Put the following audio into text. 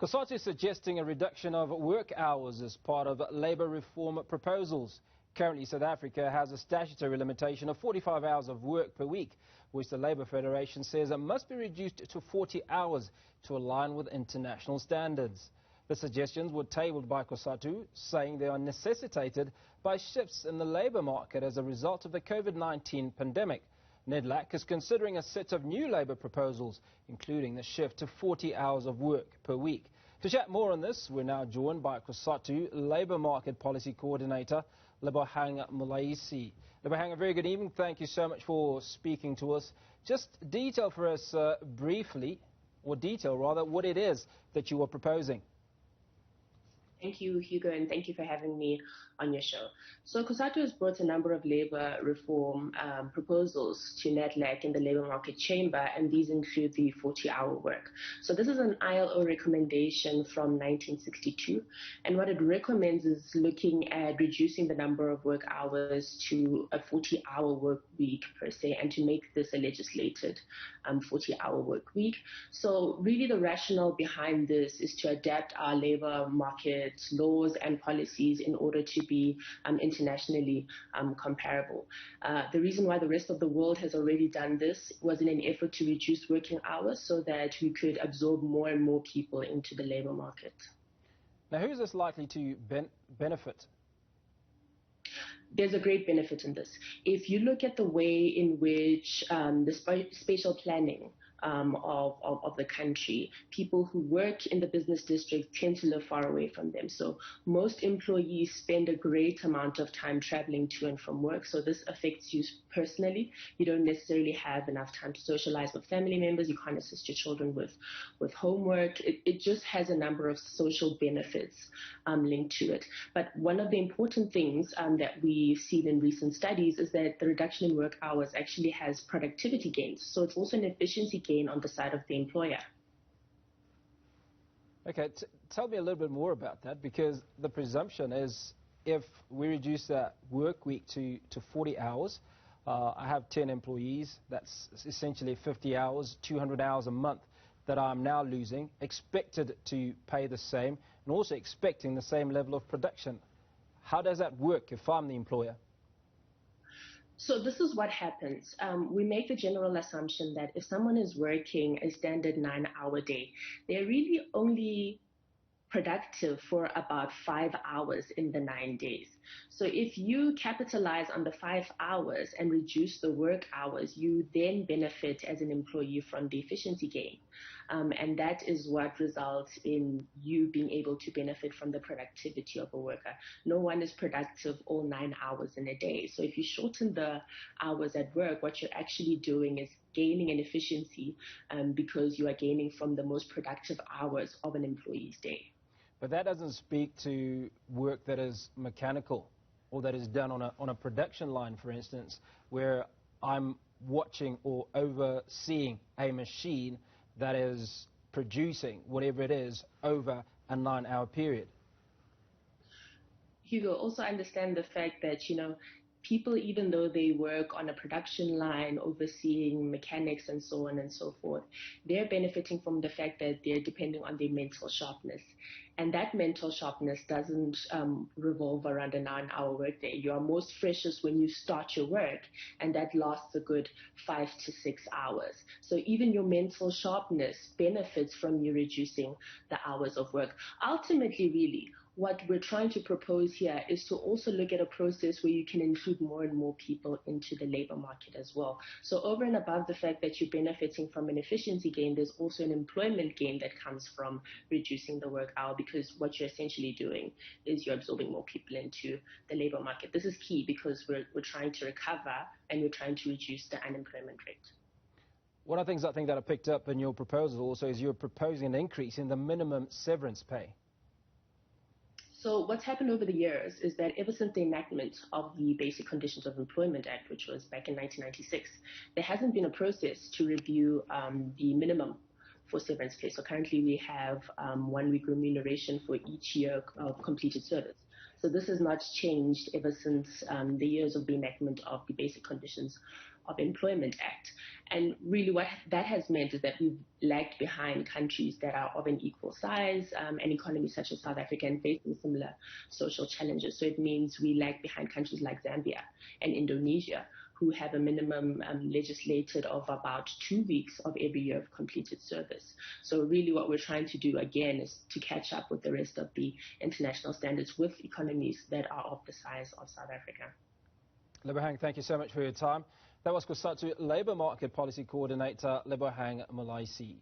Cosatu is suggesting a reduction of work hours as part of labour reform proposals. Currently, South Africa has a statutory limitation of 45 hours of work per week, which the Labour Federation says it must be reduced to 40 hours to align with international standards. The suggestions were tabled by Cosatu, saying they are necessitated by shifts in the labour market as a result of the COVID-19 pandemic. NEDLAC is considering a set of new labour proposals, including the shift to 40 hours of work per week. To chat more on this, we're now joined by Cosatu Labour Market Policy Coordinator, Lebohang Mulaisi. Lebohang, a very good evening. Thank you so much for speaking to us. Just detail for us briefly, or detail rather, what it is that you are proposing. Thank you, Hugo, and thank you for having me on your show. So Cosatu has brought a number of labour reform proposals to NEDLAC in the Labour Market Chamber, and these include the 40-hour work. So this is an ILO recommendation from 1962, and what it recommends is looking at reducing the number of work hours to a 40-hour work week per se, and to make this a legislated 40-hour work week. So really the rationale behind this is to adapt our labour market laws and policies in order to be internationally comparable. The reason why the rest of the world has already done this was in an effort to reduce working hours so that we could absorb more and more people into the labour market. Now, who is this likely to benefit? There's a great benefit in this. If you look at the way in which the spatial planning of the country, people who work in the business district tend to live far away from them. So most employees spend a great amount of time traveling to and from work. So this affects you personally. You don't necessarily have enough time to socialize with family members. You can't assist your children with homework. It just has a number of social benefits linked to it. But one of the important things that we've seen in recent studies is that the reduction in work hours actually has productivity gains. So it's also an efficiency gain on the side of the employer. Okay, tell me a little bit more about that, because the presumption is if we reduce that work week to 40 hours, I have 10 employees, that's essentially 50 hours, 200 hours a month that I'm now losing, expected to pay the same, and also expecting the same level of production. How does that work if I'm the employer? So this is what happens. We make the general assumption that if someone is working a standard 9-hour day, they're really only productive for about 5 hours in the 9 days. So if you capitalize on the 5 hours and reduce the work hours, you then benefit as an employee from the efficiency gain. And that is what results in you being able to benefit from the productivity of a worker. No one is productive all 9 hours in a day. So if you shorten the hours at work, what you're actually doing is gaining an efficiency because you are gaining from the most productive hours of an employee's day. But that doesn't speak to work that is mechanical or that is done on a production line, for instance, where I'm watching or overseeing a machine that is producing whatever it is over a 9-hour period. Hugo, also understand the fact that, people, even though they work on a production line, overseeing mechanics and so on and so forth, they're benefiting from the fact that they're depending on their mental sharpness. And that mental sharpness doesn't revolve around a 9-hour workday. You are most freshest when you start your work, and that lasts a good 5 to 6 hours. So even your mental sharpness benefits from you reducing the hours of work. Ultimately, really, what we're trying to propose here is to also look at a process where you can include more and more people into the labor market as well. So over and above the fact that you're benefiting from an efficiency gain, there's also an employment gain that comes from reducing the work hour, because what you're essentially doing is you're absorbing more people into the labor market. This is key because we're trying to recover and we're trying to reduce the unemployment rate. One of the things I think that I picked up in your proposal also is you're proposing an increase in the minimum severance pay. So what's happened over the years is that ever since the enactment of the Basic Conditions of Employment Act, which was back in 1996, there hasn't been a process to review the minimum for severance pay. So currently we have 1 week remuneration for each year of completed service. So this has not changed ever since the years of the enactment of the Basic Conditions of Employment Act. And really what that has meant is that we've lagged behind countries that are of an equal size and economies such as South Africa and facing similar social challenges. So it means we lag behind countries like Zambia and Indonesia, who have a minimum legislated of about 2 weeks of every year of completed service. So really what we're trying to do again is to catch up with the rest of the international standards with economies that are of the size of South Africa. Lebohang, thank you so much for your time. That was Cosatu Labour Market Policy Coordinator Lebohang Mulaisi.